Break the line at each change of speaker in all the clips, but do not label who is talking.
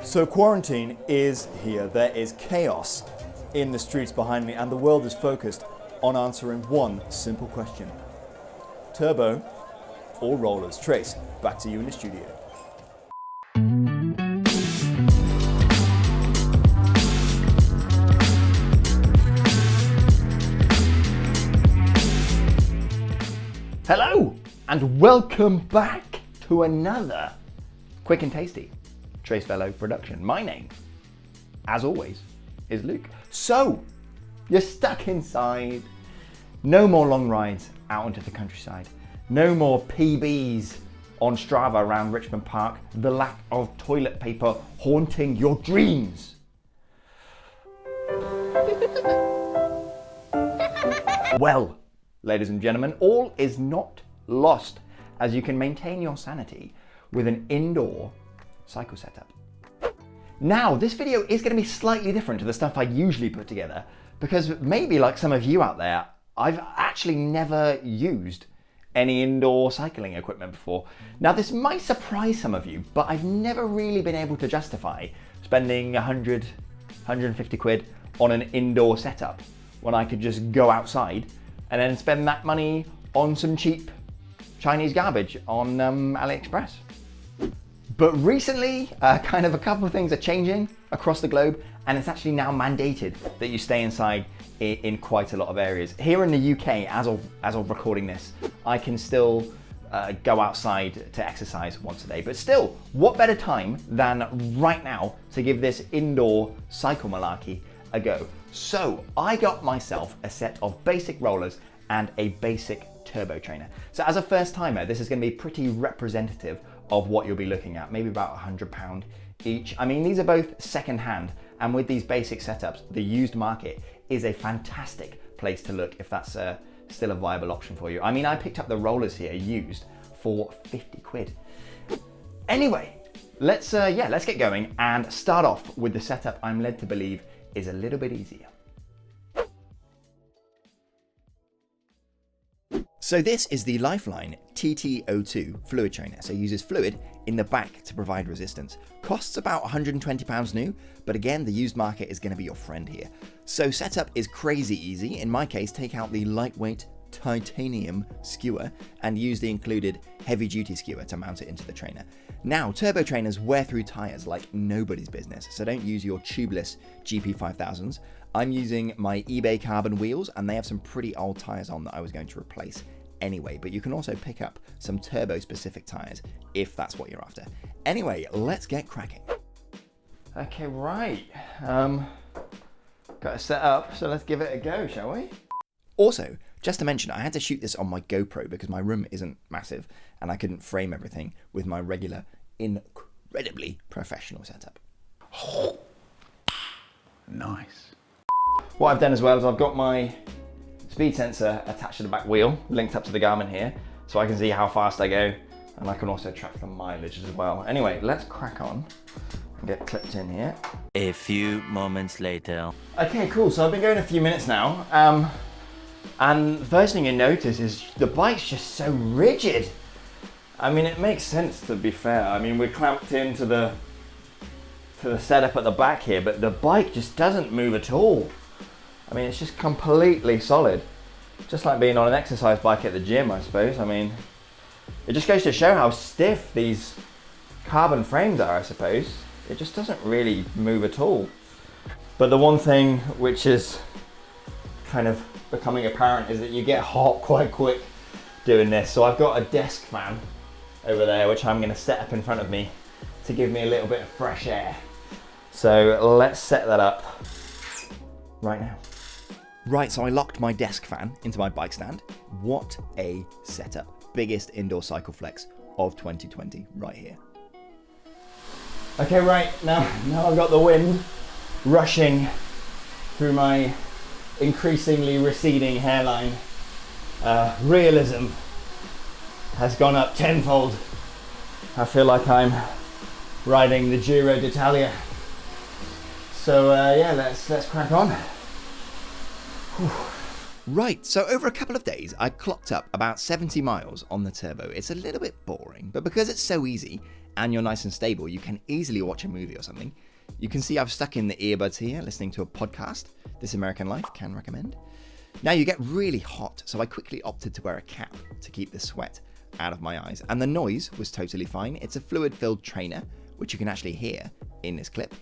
So quarantine is here. There is chaos in the streets behind me, and the world is focused on answering one simple question. Turbo or rollers? Trace, back to you in the studio.
Hello, and welcome back to another quick and tasty Trace Velo production. My name, as always, is Luke. So, you're stuck inside. No more long rides out into the countryside. No more PBs on Strava around Richmond Park. The lack of toilet paper haunting your dreams. Well, ladies and gentlemen, all is not lost, as you can maintain your sanity with an indoor cycle setup. Now, this video is going to be slightly different to the stuff I usually put together, because maybe like some of you out there, I've actually never used any indoor cycling equipment before. Now, this might surprise some of you, but I've never really been able to justify spending 100, 150 quid on an indoor setup when I could just go outside and then spend that money on some cheap Chinese garbage on AliExpress. But recently, kind of a couple of things are changing across the globe, and it's actually now mandated that you stay inside in quite a lot of areas. Here in the UK, as of recording this, I can still go outside to exercise once a day. But still, what better time than right now to give this indoor cycle malarkey a go? So I got myself a set of basic rollers and a basic turbo trainer. So as a first timer, this is going to be pretty representative of what you'll be looking at, maybe about £100 each. I mean, these are both second hand, and with these basic setups, the used market is a fantastic place to look if that's still a viable option for you. I mean, I picked up the rollers here used for 50 quid. Anyway, let's get going and start off with the setup I'm led to believe is a little bit easier.
So this is the Lifeline TT02 fluid trainer. So it uses fluid in the back to provide resistance. Costs about £120 new, but again, the used market is going to be your friend here. So setup is crazy easy. In my case, take out the lightweight titanium skewer and use the included heavy duty skewer to mount it into the trainer. Now, turbo trainers wear through tires like nobody's business, so don't use your tubeless GP5000s. I'm using my eBay carbon wheels, and they have some pretty old tires on that I was going to replace anyway, but you can also pick up some turbo specific tires if that's what you're after. Anyway, let's get cracking.
Okay, right. Got it set up, so let's give it a go, shall we?
Also, just to mention, I had to shoot this on my GoPro because my room isn't massive and I couldn't frame everything with my regular, incredibly professional setup.
Nice. What I've done as well is I've got my speed sensor attached to the back wheel, linked up to the Garmin here, so I can see how fast I go, and I can also track the mileage as well. Anyway, let's crack on and get clipped in here.
A few moments later.
Okay, cool, so I've been going a few minutes now, and the first thing you notice is the bike's just so rigid. I mean, it makes sense, to be fair. I mean, we're clamped into the setup at the back here, but the bike just doesn't move at all. I mean, it's just completely solid. Just like being on an exercise bike at the gym, I suppose. I mean, it just goes to show how stiff these carbon frames are, I suppose. It just doesn't really move at all. But the one thing which is kind of becoming apparent is that you get hot quite quick doing this. So I've got a desk fan over there, which I'm going to set up in front of me to give me a little bit of fresh air. So let's set that up right now.
Right, so I locked my desk fan into my bike stand. What a setup. Biggest indoor cycle flex of 2020 right here.
Okay, right, now I've got the wind rushing through my increasingly receding hairline. Realism has gone up tenfold. I feel like I'm riding the Giro d'Italia. So yeah, let's crack on. Whew.
Right, so over a couple of days, I clocked up about 70 miles on the turbo. It's a little bit boring, but because it's so easy, and you're nice and stable, you can easily watch a movie or something. You can see I've stuck in the earbuds here, listening to a podcast. This American Life, can recommend. Now you get really hot, so I quickly opted to wear a cap to keep the sweat out of my eyes. And the noise was totally fine. It's a fluid-filled trainer, which you can actually hear in this clip.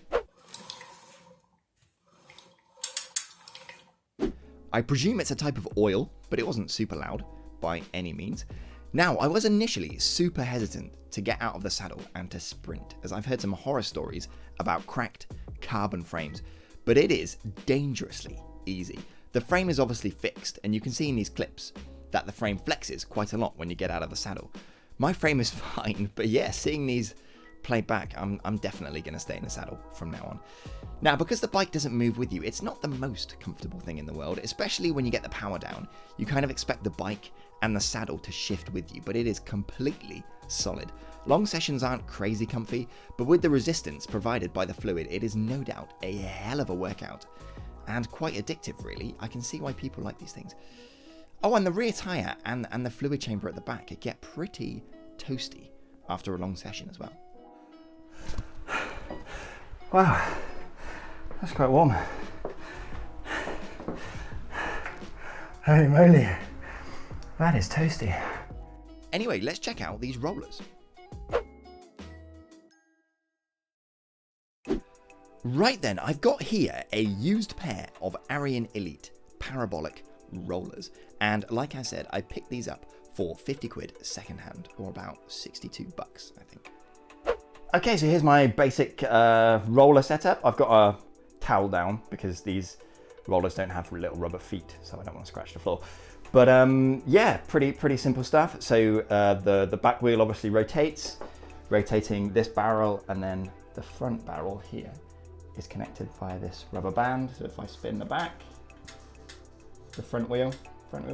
I presume it's a type of oil, but it wasn't super loud by any means. Now, I was initially super hesitant to get out of the saddle and to sprint, as I've heard some horror stories about cracked carbon frames, but it is dangerously easy. The frame is obviously fixed, and you can see in these clips that the frame flexes quite a lot when you get out of the saddle. My frame is fine, but yeah, seeing these play back, I'm definitely going to stay in the saddle from now on. Now, because the bike doesn't move with you, it's not the most comfortable thing in the world, especially when you get the power down. You kind of expect the bike and the saddle to shift with you, but it is completely solid. Long sessions aren't crazy comfy, but with the resistance provided by the fluid, it is no doubt a hell of a workout. And quite addictive, really. I can see why people like these things. Oh, and the rear tyre and the fluid chamber at the back, it get pretty toasty after a long session as well.
Wow, that's quite warm. Holy moly, that is toasty.
Anyway, let's check out these rollers. Right then, I've got here a used pair of Arion Elite Parabolic rollers. And like I said, I picked these up for 50 quid secondhand, or about 62 bucks, I think.
Okay, so here's my basic roller setup. I've got a towel down because these rollers don't have little rubber feet, so I don't want to scratch the floor. But yeah, pretty simple stuff. So the back wheel obviously rotates, rotating this barrel, and then the front barrel here is connected via this rubber band. So if I spin the back, the front wheel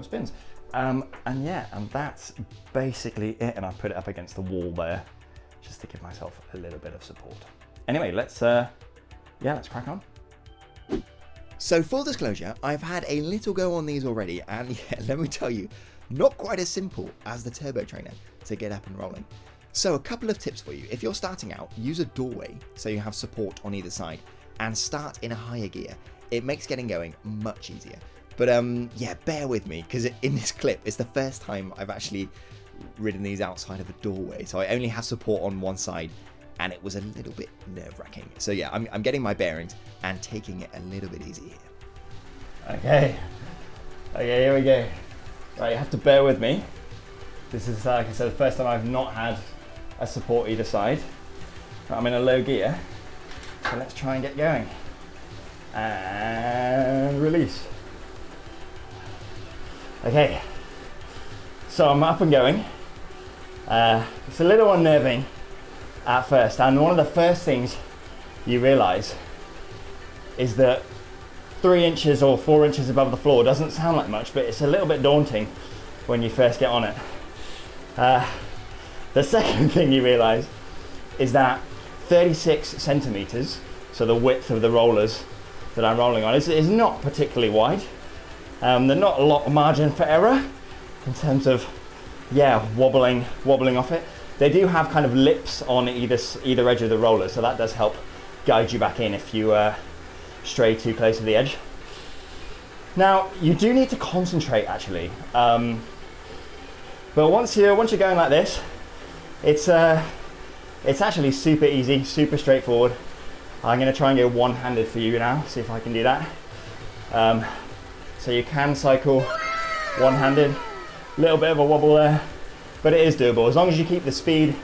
spins. And yeah, and that's basically it. And I've put it up against the wall there, just to give myself a little bit of support. Anyway, let's crack on.
So full disclosure, I've had a little go on these already, and yeah, let me tell you, not quite as simple as the turbo trainer to get up and rolling. So a couple of tips for you. If you're starting out, use a doorway so you have support on either side, and start in a higher gear. It makes getting going much easier. But yeah, bear with me, because in this clip, it's the first time I've actually ridden these outside of a doorway. So I only have support on one side, and it was a little bit nerve-wracking. So yeah, I'm getting my bearings and taking it a little bit easy here.
Okay, here we go. Right, you have to bear with me. This is, like I said, the first time I've not had a support either side. I'm in a low gear, so let's try and get going. And release. Okay, so I'm up and going. It's a little unnerving at first, and one of the first things you realise is that 3 inches or 4 inches above the floor doesn't sound like much, but it's a little bit daunting when you first get on it. The second thing you realise is that 36 centimetres, so the width of the rollers that I'm rolling on, is not particularly wide. There's not a lot of margin for error in terms of, yeah, wobbling off it. They do have kind of lips on either edge of the roller, so that does help guide you back in if you stray too close to the edge. Now, you do need to concentrate actually, but once you're going like this, it's actually super easy, super straightforward. I'm going to try and go one-handed for you now, see if I can do that. So you can cycle one-handed, little bit of a wobble there, but it is doable. As long as you keep the speed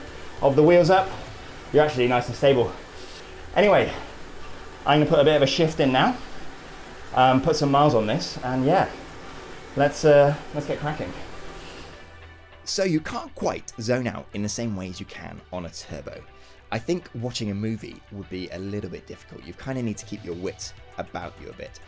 of the wheels up, you're actually nice and stable. Anyway, I'm going to put a bit of a shift in now, put some miles on this, and yeah, let's get cracking.
So you can't quite zone out in the same way as you can on a turbo. I think watching a movie would be a little bit difficult. You kind of need to keep your wits about you a bit.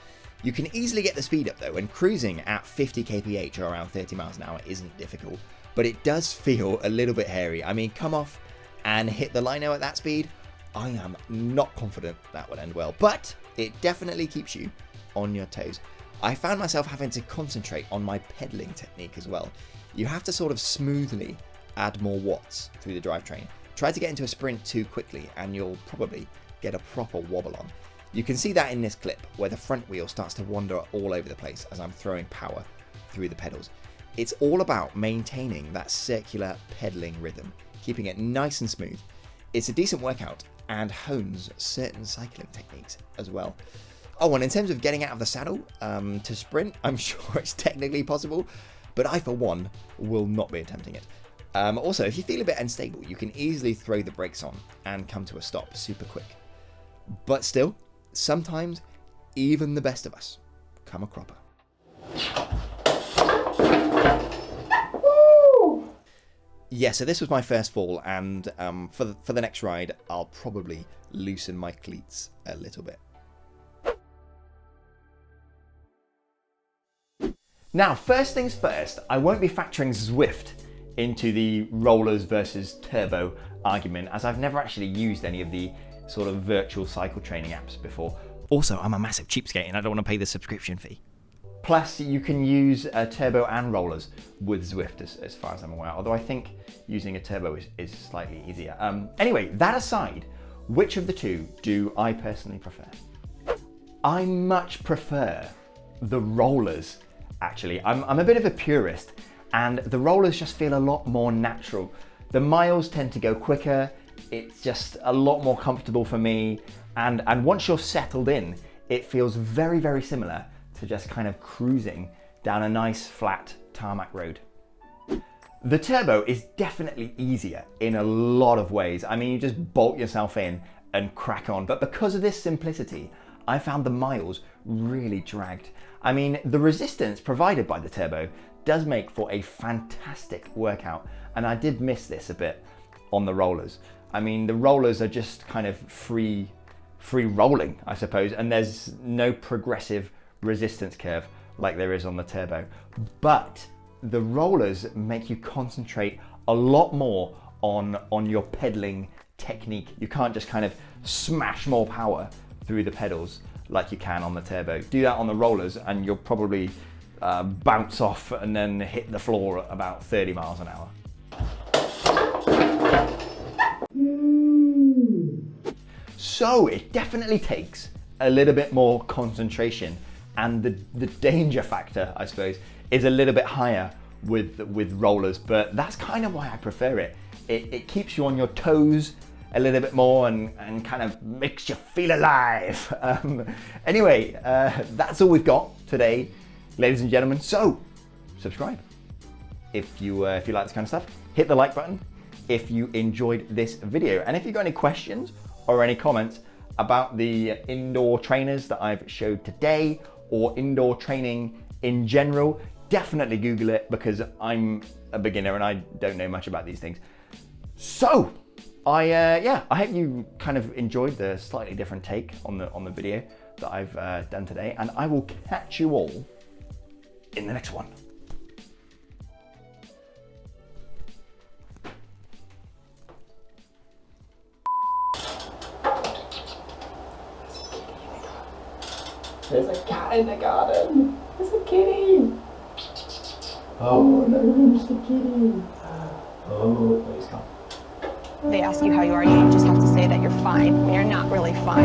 You can easily get the speed up though, and cruising at 50 kph or around 30 miles an hour isn't difficult, but it does feel a little bit hairy. I mean, come off and hit the lino at that speed, I am not confident that would end well, but it definitely keeps you on your toes. I found myself having to concentrate on my pedaling technique as well. You have to sort of smoothly add more watts through the drivetrain, Try to get into a sprint too quickly and you'll probably get a proper wobble on. You can see that in this clip where the front wheel starts to wander all over the place as I'm throwing power through the pedals. It's all about maintaining that circular pedaling rhythm, keeping it nice and smooth. It's a decent workout and hones certain cycling techniques as well. Oh, and in terms of getting out of the saddle to sprint, I'm sure it's technically possible, but I for one will not be attempting it. Also, if you feel a bit unstable, you can easily throw the brakes on and come to a stop super quick. But still, sometimes even the best of us come a cropper. Yeah, so this was my first fall, and for the next ride, I'll probably loosen my cleats a little bit.
Now, first things first, I won't be factoring Zwift into the rollers versus turbo argument, as I've never actually used any of the sort of virtual cycle training apps before.
Also, I'm a massive cheapskate and I don't want to pay the subscription fee.
Plus, you can use turbo and rollers with Zwift as far as I'm aware, although I think using a turbo is slightly easier. Anyway, that aside, which of the two do I personally prefer? I much prefer the rollers, actually. I'm a bit of a purist, and the rollers just feel a lot more natural. The miles tend to go quicker, it's just a lot more comfortable for me, and once you're settled in, it feels very, very similar to just kind of cruising down a nice flat tarmac road. The turbo is definitely easier in a lot of ways. I mean, you just bolt yourself in and crack on, but because of this simplicity, I found the miles really dragged. I mean, the resistance provided by the turbo does make for a fantastic workout, and I did miss this a bit on the rollers. I mean, the rollers are just kind of free rolling, I suppose, and there's no progressive resistance curve like there is on the turbo. But the rollers make you concentrate a lot more on your pedaling technique. You can't just kind of smash more power through the pedals like you can on the turbo. Do that on the rollers and you'll probably bounce off and then hit the floor at about 30 miles an hour. So it definitely takes a little bit more concentration, and the danger factor, I suppose, is a little bit higher with rollers, but that's kind of why I prefer it. It keeps you on your toes a little bit more and kind of makes you feel alive. Anyway, that's all we've got today, ladies and gentlemen. So subscribe if you like this kind of stuff. Hit the like button if you enjoyed this video, and if you've got any questions or any comments about the indoor trainers that I've showed today or indoor training in general, definitely Google it, because I'm a beginner and I don't know much about these things. So I hope you kind of enjoyed the slightly different take on the video that I've done today, and I will catch you all in the next one.
There's a cat in the garden. There's a kitty. Oh no, there's a kitty. Oh, please come.
They ask you how you are, you just have to say that you're fine when you're not really fine.